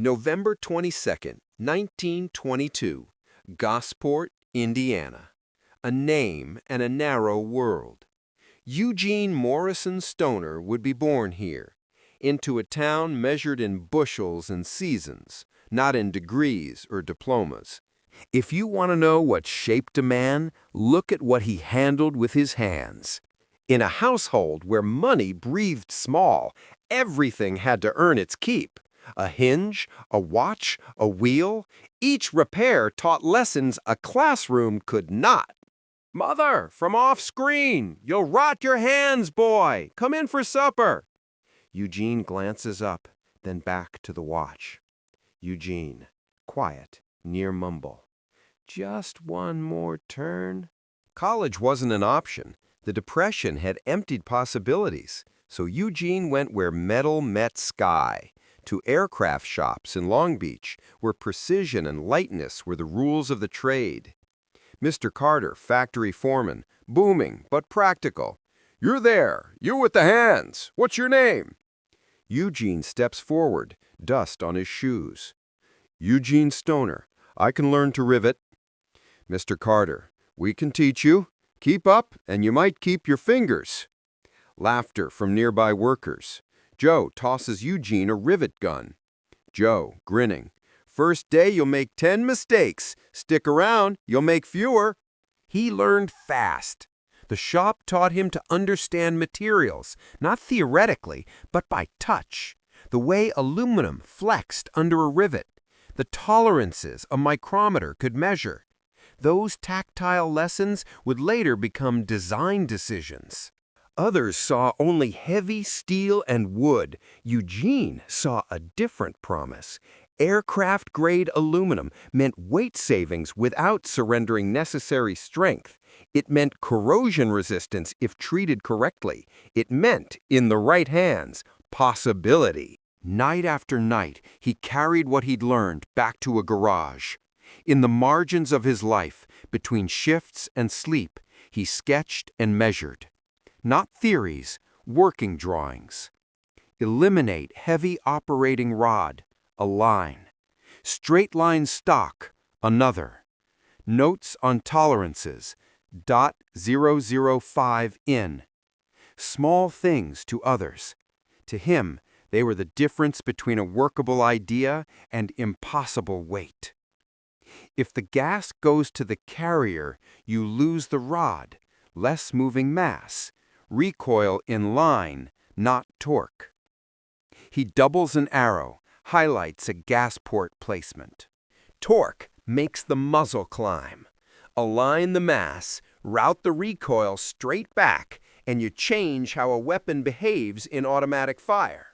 November 22nd, 1922, Gosport, Indiana. A name and a narrow world. Eugene Morrison Stoner would be born here, into a town measured in bushels and seasons, not in degrees or diplomas. If you want to know what shaped a man, look at what he handled with his hands. In a household where money breathed small, everything had to earn its keep. A hinge, a watch, a wheel, each repair taught lessons a classroom could not. "Mother, from off-screen! You'll rot your hands, boy! Come in for supper!" Eugene glances up, then back to the watch. Eugene, quiet, near mumble. Just one more turn. College wasn't an option. The Depression had emptied possibilities, so Eugene went where metal met sky, to aircraft shops in Long Beach, where precision and lightness were the rules of the trade. Mr. Carter, factory foreman, booming but practical. "You're there, you with the hands. What's your name?" Eugene steps forward, dust on his shoes. "Eugene Stoner. I can learn to rivet." Mr. Carter, "We can teach you. Keep up, and you might keep your fingers." Laughter from nearby workers. Joe tosses Eugene a rivet gun. Joe, grinning. "First day you'll make 10 mistakes. Stick around, you'll make fewer." He learned fast. The shop taught him to understand materials, not theoretically, but by touch. The way aluminum flexed under a rivet. The tolerances a micrometer could measure. Those tactile lessons would later become design decisions. Others saw only heavy steel and wood. Eugene saw a different promise. Aircraft-grade aluminum meant weight savings without surrendering necessary strength. It meant corrosion resistance if treated correctly. It meant, in the right hands, possibility. Night after night, he carried what he'd learned back to a garage. In the margins of his life, between shifts and sleep, he sketched and measured. Not theories, working drawings. Eliminate heavy operating rod, a line. Straight line stock, another. Notes on tolerances, .005 in. Small things to others. To him, they were the difference between a workable idea and impossible weight. If the gas goes to the carrier, you lose the rod, less moving mass. Recoil in line, not torque. He doubles an arrow, highlights a gas port placement. Torque makes the muzzle climb. Align the mass, route the recoil straight back, and you change how a weapon behaves in automatic fire.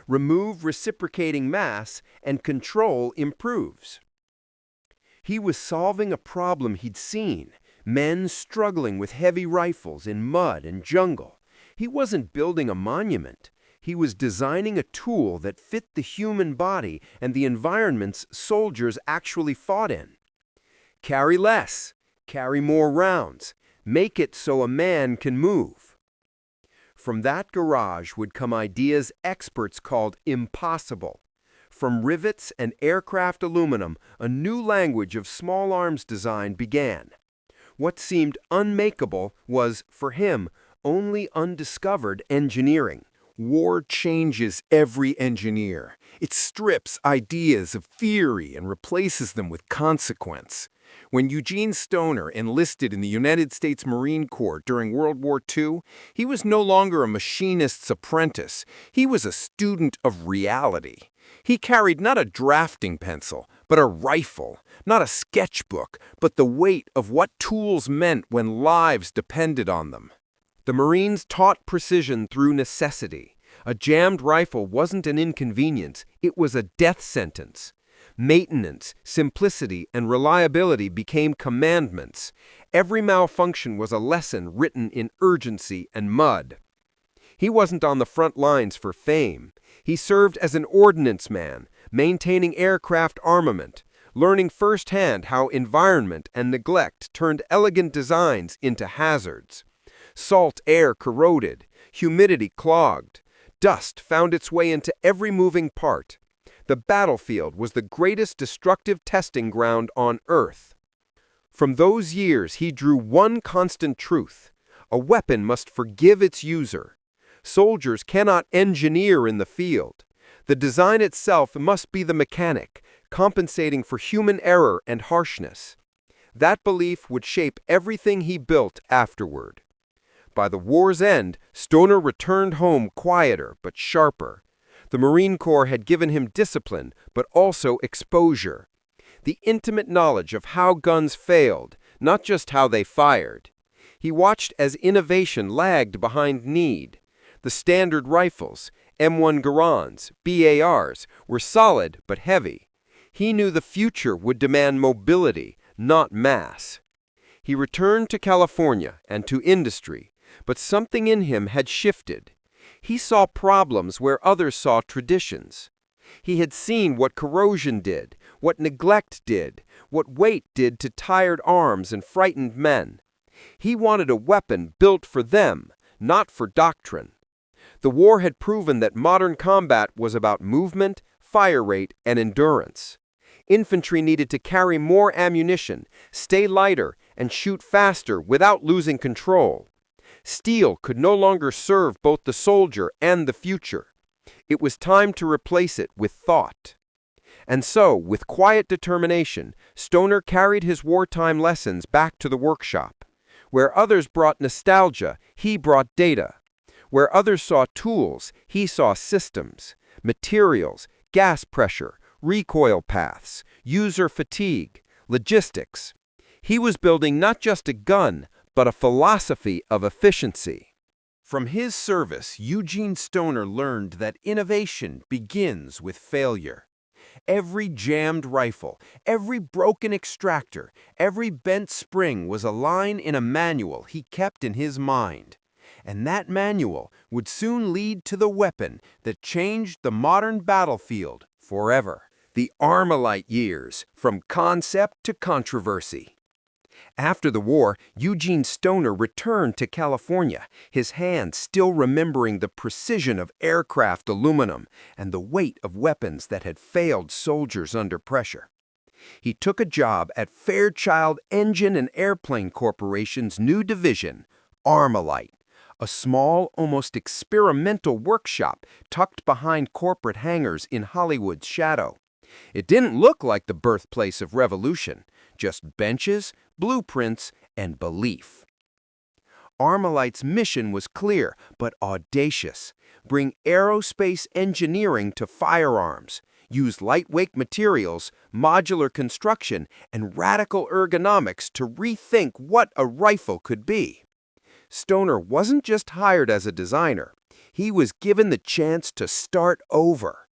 Remove reciprocating mass, and control improves. He was solving a problem he'd seen. Men struggling with heavy rifles in mud and jungle. He wasn't building a monument. He was designing a tool that fit the human body and the environments soldiers actually fought in. Carry less. Carry more rounds. Make it so a man can move. From that garage would come ideas experts called impossible. From rivets and aircraft aluminum, a new language of small arms design began. What seemed unmakeable was, for him, only undiscovered engineering. War changes every engineer. It strips ideas of theory and replaces them with consequence. When Eugene Stoner enlisted in the United States Marine Corps during World War II, he was no longer a machinist's apprentice. He was a student of reality. He carried not a drafting pencil, but a rifle, not a sketchbook, but the weight of what tools meant when lives depended on them. The Marines taught precision through necessity. A jammed rifle wasn't an inconvenience, it was a death sentence. Maintenance, simplicity, and reliability became commandments. Every malfunction was a lesson written in urgency and mud. He wasn't on the front lines for fame. He served as an ordnance man, maintaining aircraft armament, learning firsthand how environment and neglect turned elegant designs into hazards. Salt air corroded, humidity clogged, dust found its way into every moving part. The battlefield was the greatest destructive testing ground on Earth. From those years, he drew one constant truth: a weapon must forgive its user. Soldiers cannot engineer in the field. The design itself must be the mechanic, compensating for human error and harshness. That belief would shape everything he built afterward. By the war's end, Stoner returned home quieter but sharper. The Marine Corps had given him discipline, but also exposure. The intimate knowledge of how guns failed, not just how they fired. He watched as innovation lagged behind need. The standard rifles, M1 Garands, BARs, were solid but heavy. He knew the future would demand mobility, not mass. He returned to California and to industry, but something in him had shifted. He saw problems where others saw traditions. He had seen what corrosion did, what neglect did, what weight did to tired arms and frightened men. He wanted a weapon built for them, not for doctrine. The war had proven that modern combat was about movement, fire rate, and endurance. Infantry needed to carry more ammunition, stay lighter, and shoot faster without losing control. Steel could no longer serve both the soldier and the future. It was time to replace it with thought. And so, with quiet determination, Stoner carried his wartime lessons back to the workshop. Where others brought nostalgia, he brought data. Where others saw tools, he saw systems, materials, gas pressure, recoil paths, user fatigue, logistics. He was building not just a gun, but a philosophy of efficiency. From his service, Eugene Stoner learned that innovation begins with failure. Every jammed rifle, every broken extractor, every bent spring was a line in a manual he kept in his mind. And that manual would soon lead to the weapon that changed the modern battlefield forever. The Armalite years, from concept to controversy. After the war, Eugene Stoner returned to California, his hands still remembering the precision of aircraft aluminum and the weight of weapons that had failed soldiers under pressure. He took a job at Fairchild Engine and Airplane Corporation's new division, Armalite, a small, almost experimental workshop tucked behind corporate hangars in Hollywood's shadow. It didn't look like the birthplace of revolution, just benches, blueprints, and belief. Armalite's mission was clear but audacious: bring aerospace engineering to firearms, use lightweight materials, modular construction, and radical ergonomics to rethink what a rifle could be. Stoner wasn't just hired as a designer, he was given the chance to start over.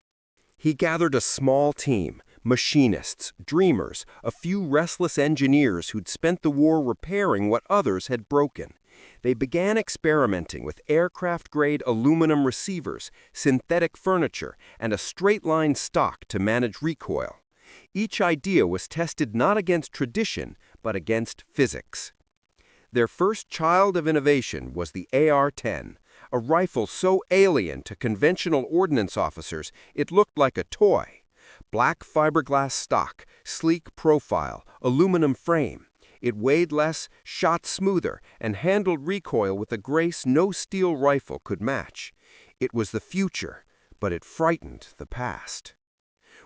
He gathered a small team, machinists, dreamers, a few restless engineers who'd spent the war repairing what others had broken. They began experimenting with aircraft-grade aluminum receivers, synthetic furniture, and a straight-line stock to manage recoil. Each idea was tested not against tradition, but against physics. Their first child of innovation was the AR-10, a rifle so alien to conventional ordnance officers it looked like a toy. Black fiberglass stock, sleek profile, aluminum frame. It weighed less, shot smoother, and handled recoil with a grace no steel rifle could match. It was the future, but it frightened the past.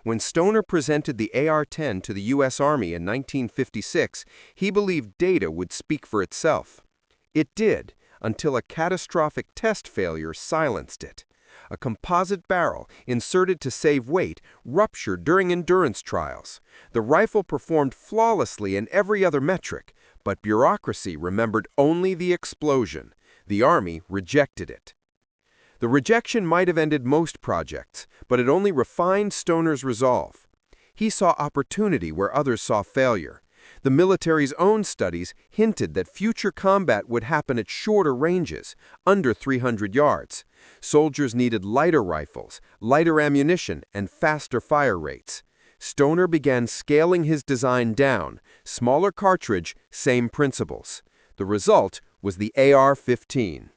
When Stoner presented the AR-10 to the U.S. Army in 1956, he believed data would speak for itself. It did, until a catastrophic test failure silenced it. A composite barrel, inserted to save weight, ruptured during endurance trials. The rifle performed flawlessly in every other metric, but bureaucracy remembered only the explosion. The Army rejected it. The rejection might have ended most projects, but it only refined Stoner's resolve. He saw opportunity where others saw failure. The military's own studies hinted that future combat would happen at shorter ranges, under 300 yards. Soldiers needed lighter rifles, lighter ammunition, and faster fire rates. Stoner began scaling his design down, smaller cartridge, same principles. The result was the AR-15.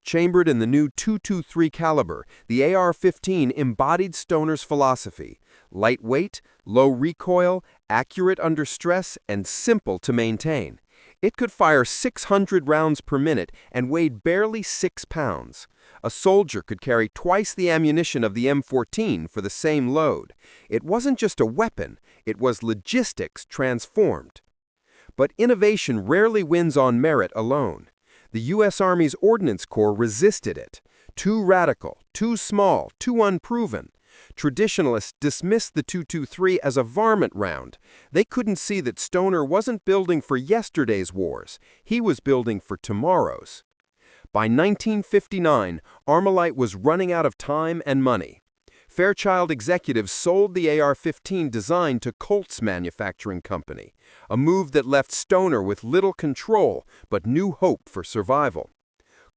Chambered in the new .223 caliber, the AR-15 embodied Stoner's philosophy: lightweight, low recoil, accurate under stress, and simple to maintain. It could fire 600 rounds per minute and weighed barely 6 pounds. A soldier could carry twice the ammunition of the M14 for the same load. It wasn't just a weapon, it was logistics transformed. But innovation rarely wins on merit alone. The U.S. Army's Ordnance Corps resisted it. Too radical, too small, too unproven. Traditionalists dismissed the .223 as a varmint round. They couldn't see that Stoner wasn't building for yesterday's wars. He was building for tomorrow's. By 1959, Armalite was running out of time and money. Fairchild executives sold the AR-15 design to Colt's Manufacturing Company, a move that left Stoner with little control but new hope for survival.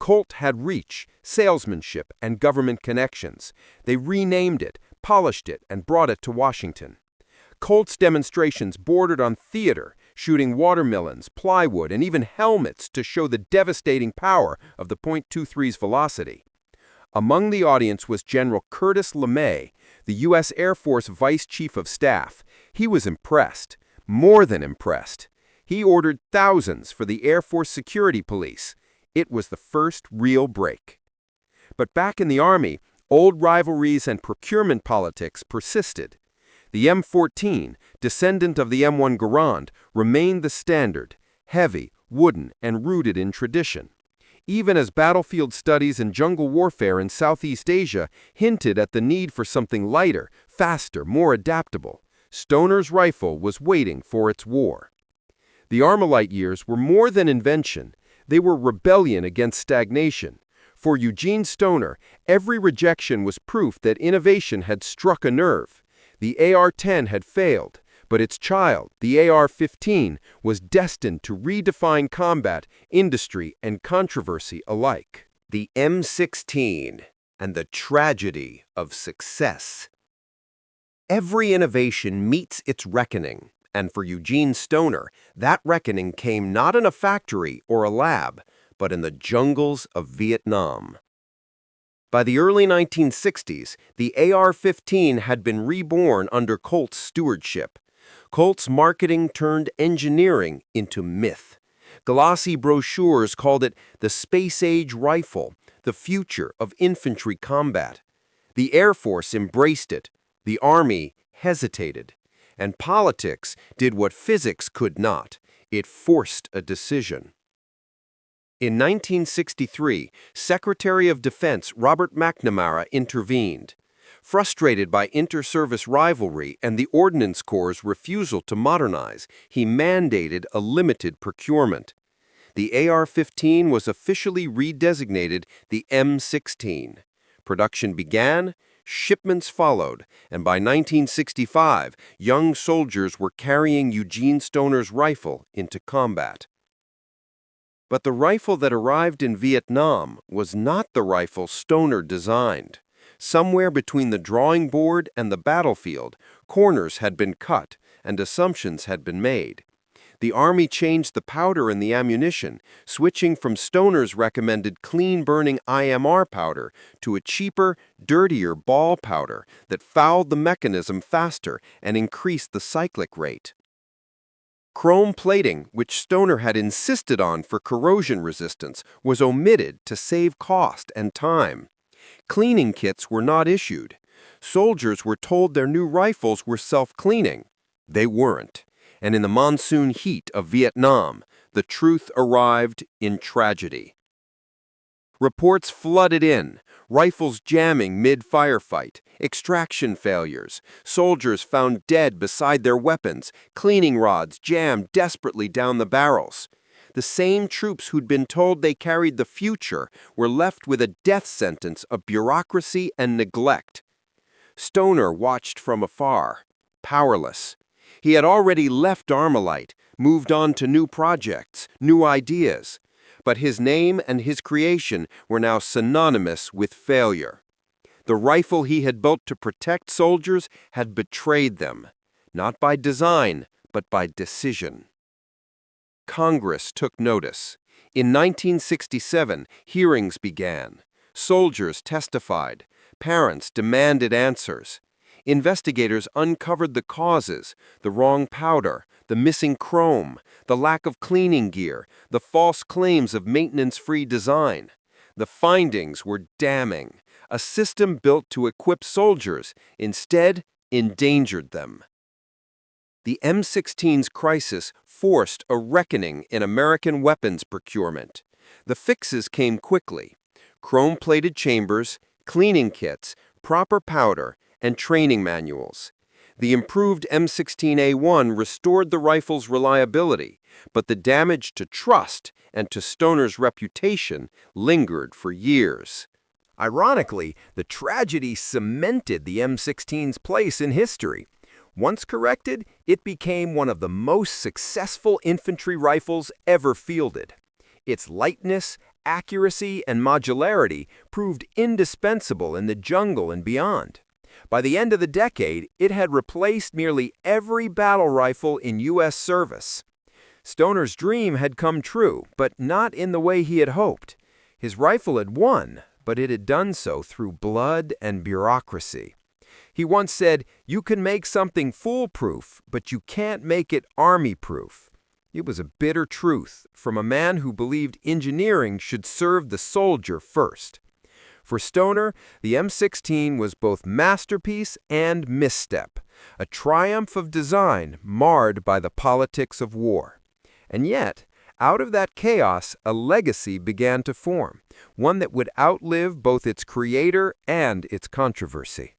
Colt had reach, salesmanship, and government connections. They renamed it, polished it, and brought it to Washington. Colt's demonstrations bordered on theater, shooting watermelons, plywood, and even helmets to show the devastating power of the .23's velocity. Among the audience was General Curtis LeMay, the U.S. Air Force Vice Chief of Staff. He was impressed, more than impressed. He ordered thousands for the Air Force Security Police. It was the first real break. But back in the Army, old rivalries and procurement politics persisted. The M14, descendant of the M1 Garand, remained the standard, heavy, wooden, and rooted in tradition. Even as battlefield studies and jungle warfare in Southeast Asia hinted at the need for something lighter, faster, more adaptable, Stoner's rifle was waiting for its war. The Armalite years were more than invention. They were rebellion against stagnation. For Eugene Stoner, every rejection was proof that innovation had struck a nerve. The AR-10 had failed, but its child, the AR-15, was destined to redefine combat, industry, and controversy alike. The M16 and the tragedy of success. Every innovation meets its reckoning, and for Eugene Stoner, that reckoning came not in a factory or a lab, but in the jungles of Vietnam. By the early 1960s, the AR-15 had been reborn under Colt's stewardship. Colt's marketing turned engineering into myth. Glossy brochures called it the space-age rifle, the future of infantry combat. The Air Force embraced it. The Army hesitated. And politics did what physics could not. It forced a decision. In 1963, Secretary of Defense Robert McNamara intervened. Frustrated by inter-service rivalry and the Ordnance Corps' refusal to modernize, he mandated a limited procurement. The AR-15 was officially redesignated the M16. Production began, shipments followed, and by 1965, young soldiers were carrying Eugene Stoner's rifle into combat. But the rifle that arrived in Vietnam was not the rifle Stoner designed. Somewhere between the drawing board and the battlefield, corners had been cut and assumptions had been made. The Army changed the powder in the ammunition, switching from Stoner's recommended clean-burning IMR powder to a cheaper, dirtier ball powder that fouled the mechanism faster and increased the cyclic rate. Chrome plating, which Stoner had insisted on for corrosion resistance, was omitted to save cost and time. Cleaning kits were not issued. Soldiers were told their new rifles were self-cleaning. They weren't. And in the monsoon heat of Vietnam, the truth arrived in tragedy. Reports flooded in, rifles jamming mid-firefight, extraction failures, soldiers found dead beside their weapons, cleaning rods jammed desperately down the barrels. The same troops who'd been told they carried the future were left with a death sentence of bureaucracy and neglect. Stoner watched from afar, powerless. He had already left Armalite, moved on to new projects, new ideas. But his name and his creation were now synonymous with failure. The rifle he had built to protect soldiers had betrayed them, not by design, but by decision. Congress took notice. In 1967, hearings began. Soldiers testified. Parents demanded answers. Investigators uncovered the causes: the wrong powder, the missing chrome, the lack of cleaning gear, the false claims of maintenance-free design. The findings were damning. A system built to equip soldiers instead endangered them. The M16's crisis forced a reckoning in American weapons procurement. The fixes came quickly: chrome-plated chambers, cleaning kits, proper powder, and training manuals. The improved M16A1 restored the rifle's reliability, but the damage to trust and to Stoner's reputation lingered for years. Ironically, the tragedy cemented the M16's place in history. Once corrected, it became one of the most successful infantry rifles ever fielded. Its lightness, accuracy, and modularity proved indispensable in the jungle and beyond. By the end of the decade, it had replaced nearly every battle rifle in U.S. service. Stoner's dream had come true, but not in the way he had hoped. His rifle had won, but it had done so through blood and bureaucracy. He once said, "You can make something foolproof, but you can't make it army-proof." It was a bitter truth from a man who believed engineering should serve the soldier first. For Stoner, the M16 was both masterpiece and misstep, a triumph of design marred by the politics of war. And yet, out of that chaos, a legacy began to form, one that would outlive both its creator and its controversy.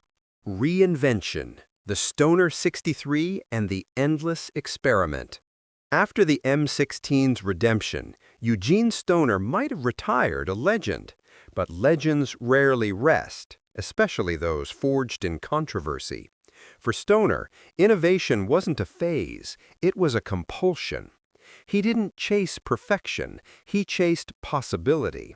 Reinvention, the Stoner 63 and the endless experiment. After the M16's redemption, Eugene Stoner might have retired a legend. But legends rarely rest, especially those forged in controversy. For Stoner, innovation wasn't a phase, it was a compulsion. He didn't chase perfection, he chased possibility.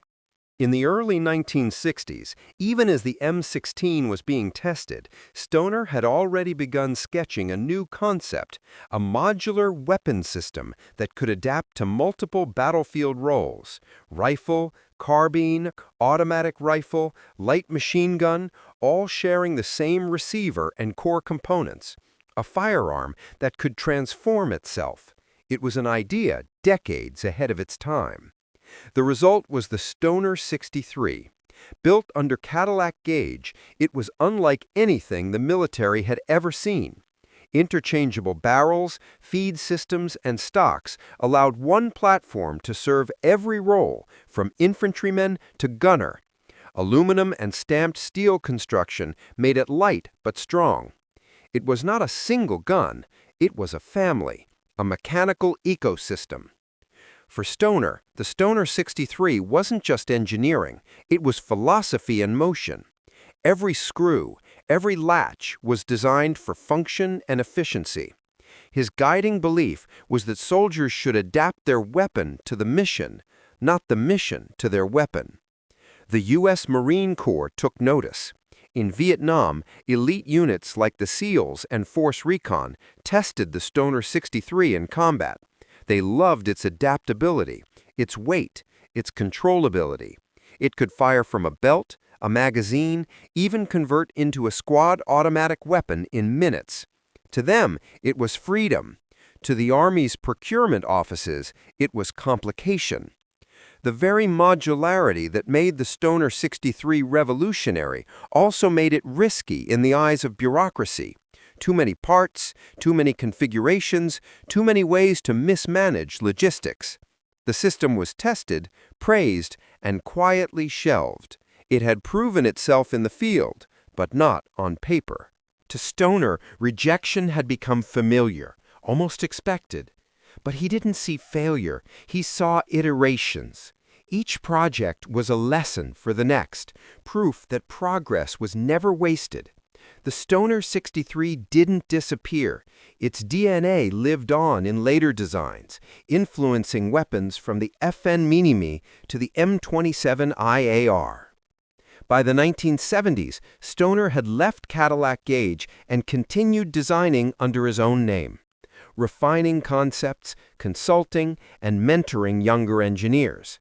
In the early 1960s, even as the M16 was being tested, Stoner had already begun sketching a new concept, a modular weapon system that could adapt to multiple battlefield roles: rifle, carbine, automatic rifle, light machine gun, all sharing the same receiver and core components. A firearm that could transform itself. It was an idea decades ahead of its time. The result was the Stoner 63. Built under Cadillac gauge, it was unlike anything the military had ever seen. Interchangeable barrels, feed systems, and stocks allowed one platform to serve every role, from infantryman to gunner. Aluminum and stamped steel construction made it light but strong. It was not a single gun, it was a family, a mechanical ecosystem. For Stoner, the Stoner 63 wasn't just engineering, it was philosophy in motion. Every screw, every latch was designed for function and efficiency. His guiding belief was that soldiers should adapt their weapon to the mission, not the mission to their weapon. The U.S. Marine Corps took notice. In Vietnam, elite units like the SEALs and Force Recon tested the Stoner 63 in combat. They loved its adaptability, its weight, its controllability. It could fire from a belt, a magazine, even convert into a squad automatic weapon in minutes. To them, it was freedom. To the Army's procurement offices, it was complication. The very modularity that made the Stoner 63 revolutionary also made it risky in the eyes of bureaucracy. Too many parts, too many configurations, too many ways to mismanage logistics. The system was tested, praised, and quietly shelved. It had proven itself in the field, but not on paper. To Stoner, rejection had become familiar, almost expected. But he didn't see failure, he saw iterations. Each project was a lesson for the next, proof that progress was never wasted. The Stoner 63 didn't disappear. Its DNA lived on in later designs, influencing weapons from the FN Minimi to the M27 IAR. By the 1970s, Stoner had left Cadillac gauge and continued designing under his own name. refining concepts, consulting, and mentoring younger engineers.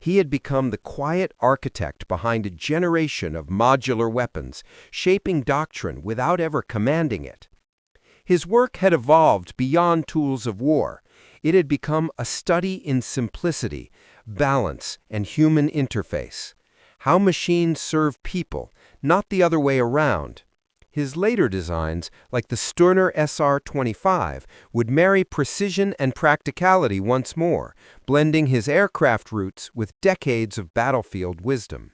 He had become the quiet architect behind a generation of modular weapons, shaping doctrine without ever commanding it. His work had evolved beyond tools of war. It had become a study in simplicity, balance, and human interface. How machines serve people, not the other way around. His later designs, like the Stoner SR-25, would marry precision and practicality once more, blending his aircraft roots with decades of battlefield wisdom.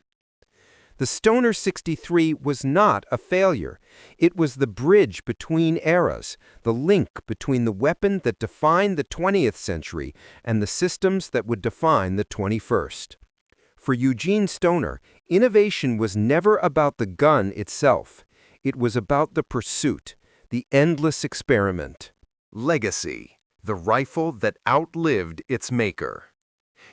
The Stoner 63 was not a failure. It was the bridge between eras, the link between the weapon that defined the 20th century and the systems that would define the 21st. For Eugene Stoner, innovation was never about the gun itself. It was about the pursuit, the endless experiment. Legacy, the rifle that outlived its maker.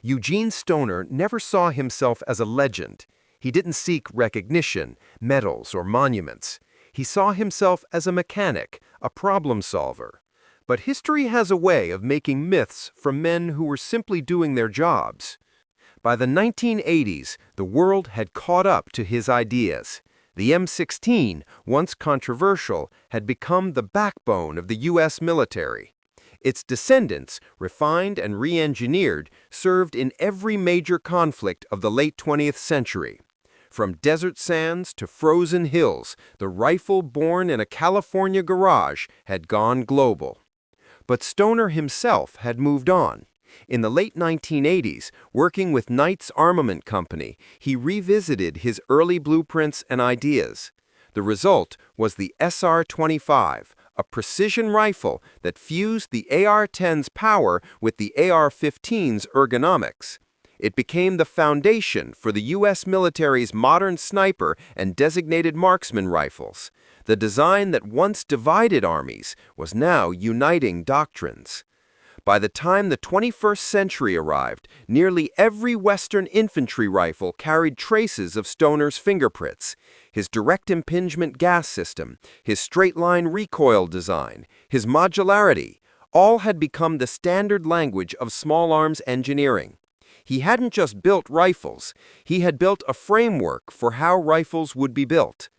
Eugene Stoner never saw himself as a legend. He didn't seek recognition, medals, or monuments. He saw himself as a mechanic, a problem solver. But history has a way of making myths from men who were simply doing their jobs. By the 1980s, the world had caught up to his ideas. The M16, once controversial, had become the backbone of the U.S. military. Its descendants, refined and re-engineered, served in every major conflict of the late 20th century. From desert sands to frozen hills, the rifle born in a California garage had gone global. But Stoner himself had moved on. In the late 1980s, working with Knight's Armament Company, he revisited his early blueprints and ideas. The result was the SR-25, a precision rifle that fused the AR-10's power with the AR-15's ergonomics. It became the foundation for the U.S. military's modern sniper and designated marksman rifles. The design that once divided armies was now uniting doctrines. By the time the 21st century arrived, nearly every Western infantry rifle carried traces of Stoner's fingerprints. His direct impingement gas system, his straight-line recoil design, his modularity, all had become the standard language of small arms engineering. He hadn't just built rifles, he had built a framework for how rifles would be built.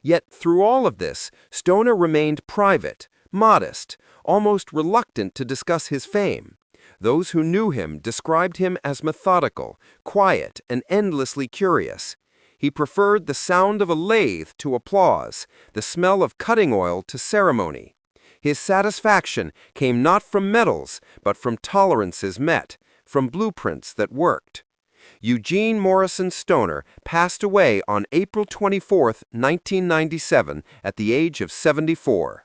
Yet through all of this, Stoner remained private, modest, almost reluctant to discuss his fame. Those who knew him described him as methodical, quiet, and endlessly curious. He preferred the sound of a lathe to applause, the smell of cutting oil to ceremony. His satisfaction came not from medals, but from tolerances met, from blueprints that worked. Eugene Morrison Stoner passed away on April 24, 1997, at the age of 74.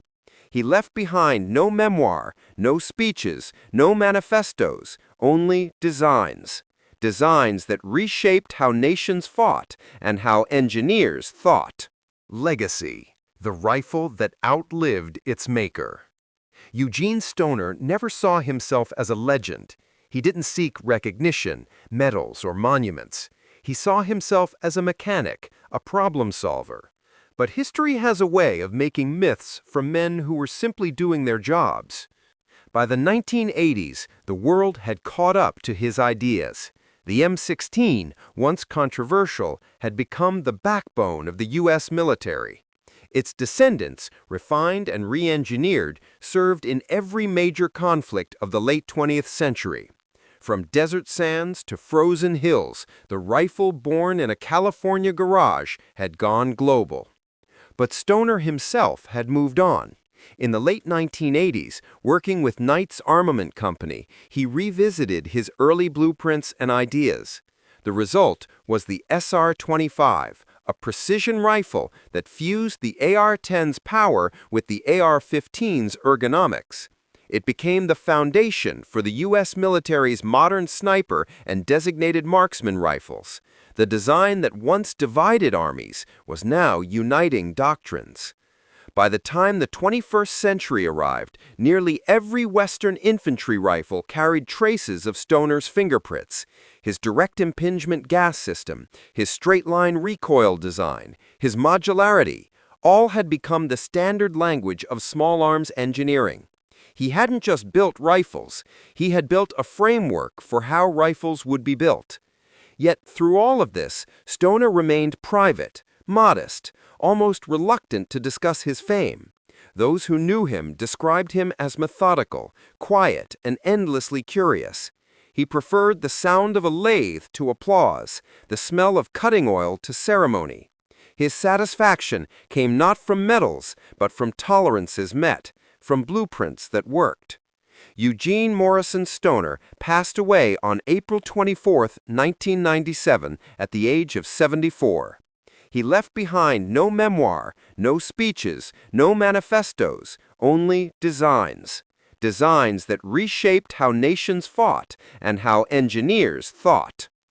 He left behind no memoir, no speeches, no manifestos, only designs. Designs that reshaped how nations fought and how engineers thought. Legacy, the rifle that outlived its maker. Eugene Stoner never saw himself as a legend. He didn't seek recognition, medals, or monuments. He saw himself as a mechanic, a problem solver. But history has a way of making myths from men who were simply doing their jobs. By the 1980s, the world had caught up to his ideas. The M16, once controversial, had become the backbone of the U.S. military. Its descendants, refined and re-engineered, served in every major conflict of the late 20th century. From desert sands to frozen hills, the rifle born in a California garage had gone global. But Stoner himself had moved on. In the late 1980s, working with Knight's Armament Company, he revisited his early blueprints and ideas. The result was the SR-25, a precision rifle that fused the AR-10's power with the AR-15's ergonomics. It became the foundation for the U.S. military's modern sniper and designated marksman rifles. The design that once divided armies was now uniting doctrines. By the time the 21st century arrived, nearly every Western infantry rifle carried traces of Stoner's fingerprints. His direct impingement gas system, his straight-line recoil design, his modularity, all had become the standard language of small arms engineering. He hadn't just built rifles, he had built a framework for how rifles would be built. Yet through all of this, Stoner remained private, modest, almost reluctant to discuss his fame. Those who knew him described him as methodical, quiet, and endlessly curious. He preferred the sound of a lathe to applause, the smell of cutting oil to ceremony. His satisfaction came not from medals, but from tolerances met, from blueprints that worked. Eugene Morrison Stoner passed away on April 24, 1997, at the age of 74. He left behind no memoir, no speeches, no manifestos, only designs. Designs that reshaped how nations fought and how engineers thought.